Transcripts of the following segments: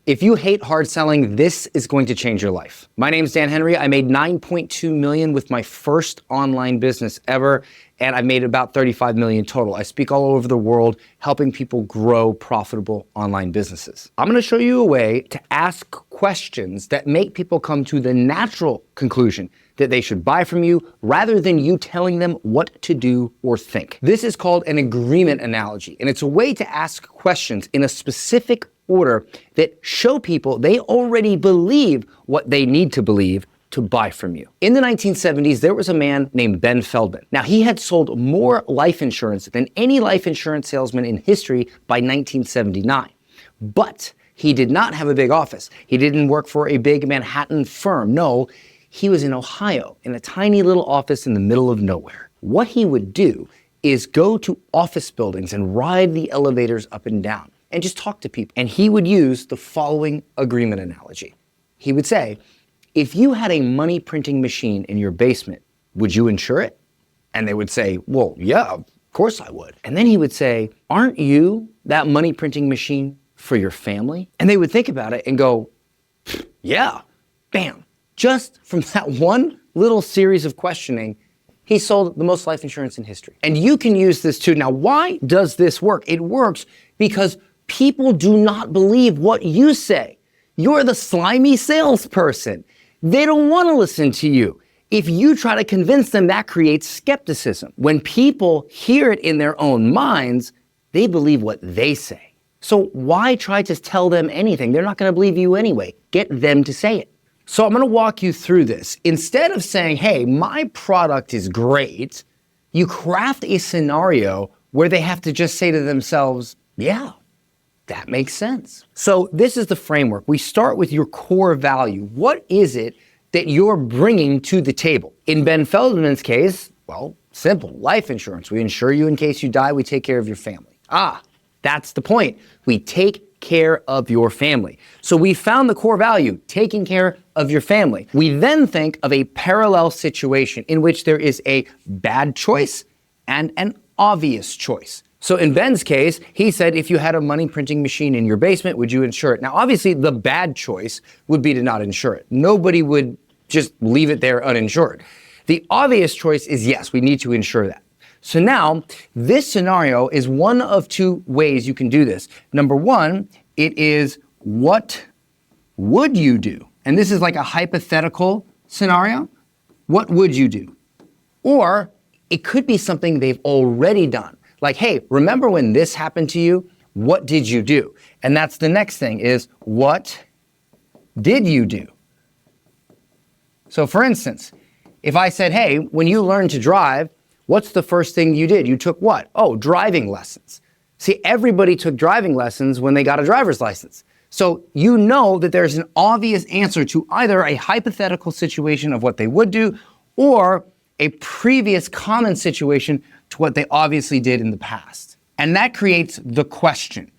If you hate hard selling, this is going to change your life. My name's Dan Henry. I made $9.2 million with my first online business ever, and I've made about $35 million total. I speak all over the world, helping people grow profitable online businesses. I'm gonna show you a way to ask questions that make people come to the natural conclusion that they should buy from you rather than you telling them what to do or think. This is called an agreement analogy, and it's a way to ask questions in a specific order that show people they already believe what they need to believe to buy from you. In the 1970s, there was a man named Ben Feldman. Now, he had sold more life insurance than any life insurance salesman in history by 1979. But he did not have a big office. He didn't work for a big Manhattan firm. No, he was in Ohio, in a tiny little office in the middle of nowhere. What he would do is go to office buildings and ride the elevators up and down and just talk to people. And he would use the following agreement analogy. He would say, if you had a money printing machine in your basement, would you insure it? And they would say, well, yeah, of course I would. And then he would say, aren't you that money printing machine for your family? And they would think about it and go, yeah, bam. Just from that one little series of questioning, he sold the most life insurance in history. And you can use this too. Now, why does this work? It works because people do not believe what you say. You're the slimy salesperson. They don't want to listen to you. If you try to convince them, that creates skepticism. When people hear it in their own minds, they believe what they say. So why try to tell them anything? They're not going to believe you anyway. Get them to say it. So I'm going to walk you through this. Instead of saying, hey, my product is great, you craft a scenario where they have to just say to themselves, yeah, that makes sense. So this is the framework. We start with your core value. What is it that you're bringing to the table? In Ben Feldman's case, well, simple, life insurance. We insure you in case you die. We take care of your family. That's the point. We take care of your family. So we found the core value, taking care of your family. We then think of a parallel situation in which there is a bad choice and an obvious choice. So in Ben's case, he said, if you had a money printing machine in your basement, would you insure it? Now, obviously, the bad choice would be to not insure it. Nobody would just leave it there uninsured. The obvious choice is, yes, we need to insure that. So now, this scenario is one of two ways you can do this. Number one, it is, what would you do? And this is like a hypothetical scenario. What would you do? Or it could be something they've already done. Like, hey, remember when this happened to you? What did you do? And that's the next thing is, what did you do? So for instance, if I said, hey, when you learned to drive, what's the first thing you did? You took what? Oh, driving lessons. See, everybody took driving lessons when they got a driver's license. So you know that there's an obvious answer to either a hypothetical situation of what they would do or a previous common situation to what they obviously did in the past. And that creates the question.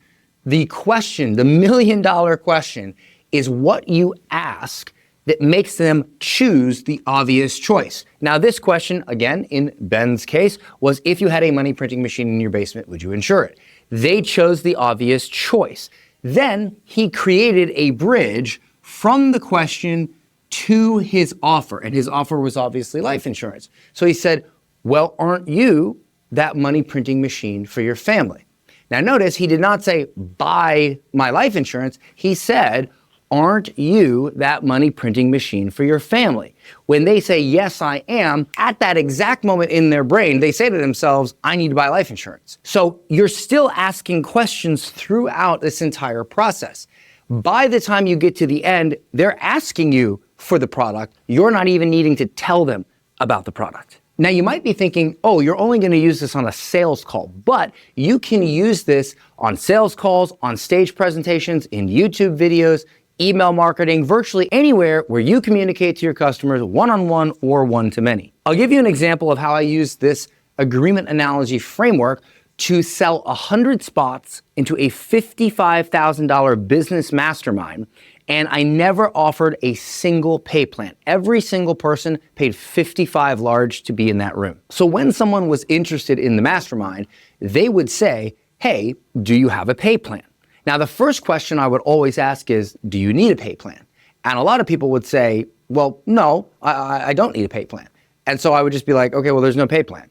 The question, the $1 million question, is what you ask that makes them choose the obvious choice. Now, this question, again, in Ben's case, was if you had a money printing machine in your basement, would you insure it? They chose the obvious choice. Then he created a bridge from the question to his offer, and his offer was obviously life insurance. So he said, well, aren't you that money printing machine for your family? Now notice he did not say, buy my life insurance. He said, aren't you that money printing machine for your family? When they say, yes, I am, at that exact moment in their brain, they say to themselves, I need to buy life insurance. So you're still asking questions throughout this entire process. By the time you get to the end, they're asking you for the product. You're not even needing to tell them about the product. Now you might be thinking, oh, you're only going to use this on a sales call, but you can use this on sales calls, on stage presentations, in YouTube videos, email marketing, virtually anywhere where you communicate to your customers one-on-one or one-to-many. I'll give you an example of how I use this agreement analogy framework to sell 100 spots into a $55,000 business mastermind, and I never offered a single pay plan. Every single person paid $55 large to be in that room. So when someone was interested in the mastermind, they would say, hey, do you have a pay plan? Now, the first question I would always ask is, do you need a pay plan? And a lot of people would say, well, no, I don't need a pay plan. And so I would just be like, okay, well, there's no pay plan.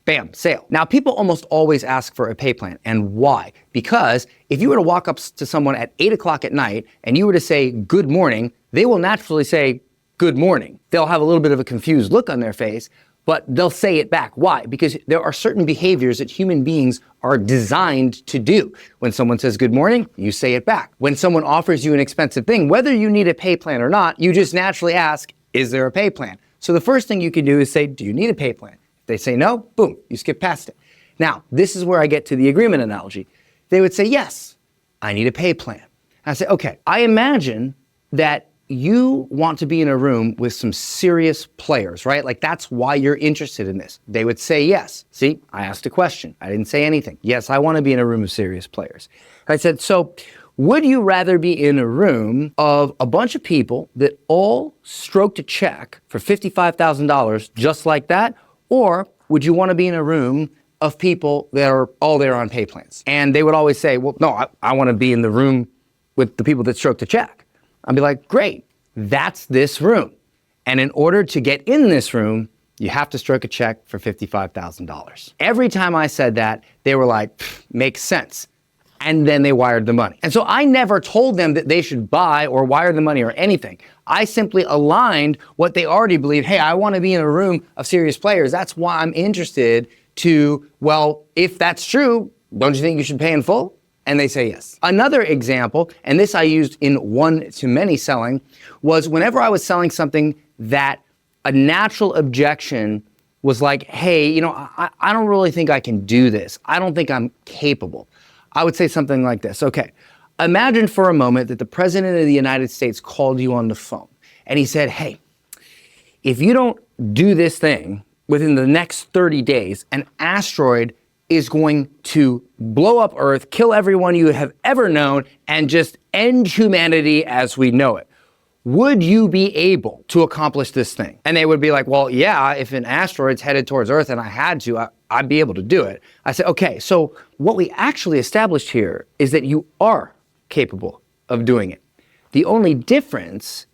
Bam, sale. Now, people almost always ask for a pay plan. And why? Because if you were to walk up to someone at 8 o'clock at night and you were to say, good morning, they will naturally say, good morning. They'll have a little bit of a confused look on their face, but they'll say it back. Why? Because there are certain behaviors that human beings are designed to do. When someone says good morning, you say it back. When someone offers you an expensive thing, whether you need a pay plan or not, you just naturally ask, is there a pay plan? So the first thing you can do is say, do you need a pay plan? If they say no, boom, you skip past it. Now, this is where I get to the agreement analogy. They would say, yes, I need a pay plan. I say, okay, I imagine that you want to be in a room with some serious players, right? Like that's why you're interested in this. They would say yes. See, I asked a question. I didn't say anything. Yes, I want to be in a room of serious players. I said, so would you rather be in a room of a bunch of people that all stroked a check for $55,000 just like that? Or would you want to be in a room of people that are all there on pay plans? And they would always say, well, no, I want to be in the room with the people that stroked a check. I'd be like, great, that's this room. And in order to get in this room, you have to stroke a check for $55,000. Every time I said that, they were like, makes sense. And then they wired the money. And so I never told them that they should buy or wire the money or anything. I simply aligned what they already believed. Hey, I want to be in a room of serious players. That's why I'm interested to, well, if that's true, don't you think you should pay in full? And they say yes. Another example, and this I used in one-to-many selling, was whenever I was selling something that a natural objection was like, hey, you know, I don't really think I can do this. I don't think I'm capable. I would say something like this. Okay, imagine for a moment that the President of the United States called you on the phone and he said, hey, if you don't do this thing within the next 30 days, an asteroid is going to blow up Earth, kill everyone you have ever known, and just end humanity as we know it. Would you be able to accomplish this thing? And they would be like, well, yeah, if an asteroid's headed towards Earth and I had to, I'd be able to do it. I said, okay, so what we actually established here is that you are capable of doing it. The only difference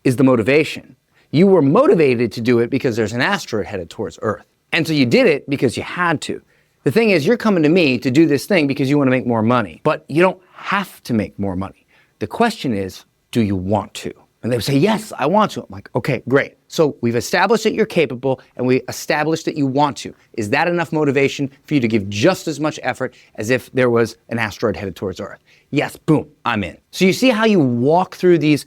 is the motivation. You were motivated to do it because there's an asteroid headed towards Earth. And so you did it because you had to. The thing is, you're coming to me to do this thing because you want to make more money, but you don't have to make more money. The question is, do you want to? And they would say, yes, I want to. I'm like, okay, great. So we've established that you're capable and we established that you want to. Is that enough motivation for you to give just as much effort as if there was an asteroid headed towards Earth? Yes, boom, I'm in. So you see how you walk through these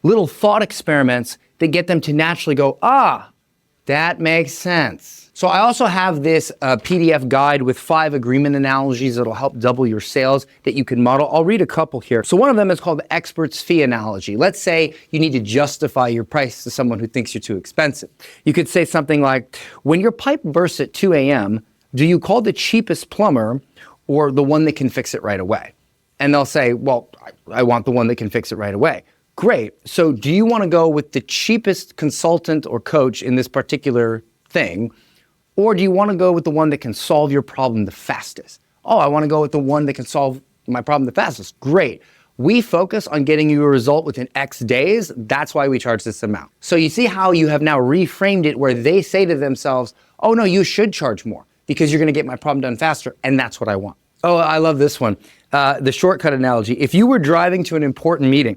little thought experiments that get them to naturally go, ah, that makes sense. So I also have this PDF guide with 5 agreement analogies that'll help double your sales that you can model. I'll read a couple here. So one of them is called the expert's fee analogy. Let's say you need to justify your price to someone who thinks you're too expensive. You could say something like, when your pipe bursts at 2 a.m., do you call the cheapest plumber or the one that can fix it right away? And they'll say, well, I want the one that can fix it right away. Great. So do you want to go with the cheapest consultant or coach in this particular thing? Or do you want to go with the one that can solve your problem the fastest? Oh, I want to go with the one that can solve my problem the fastest. Great. We focus on getting you a result within X days. That's why we charge this amount. So you see how you have now reframed it where they say to themselves, oh no, you should charge more because you're going to get my problem done faster. And that's what I want. Oh, I love this one. The shortcut analogy. If you were driving to an important meeting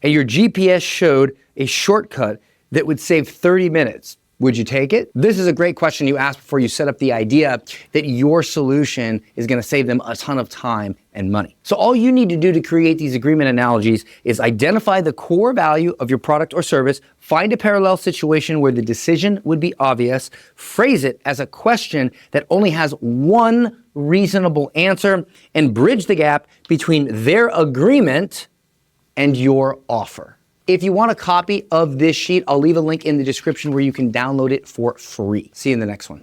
and your GPS showed a shortcut that would save 30 minutes, would you take it? This is a great question you ask before you set up the idea that your solution is going to save them a ton of time and money. So all you need to do to create these agreement analogies is identify the core value of your product or service, find a parallel situation where the decision would be obvious, phrase it as a question that only has one reasonable answer, and bridge the gap between their agreement and your offer. If you want a copy of this sheet, I'll leave a link in the description where you can download it for free. See you in the next one.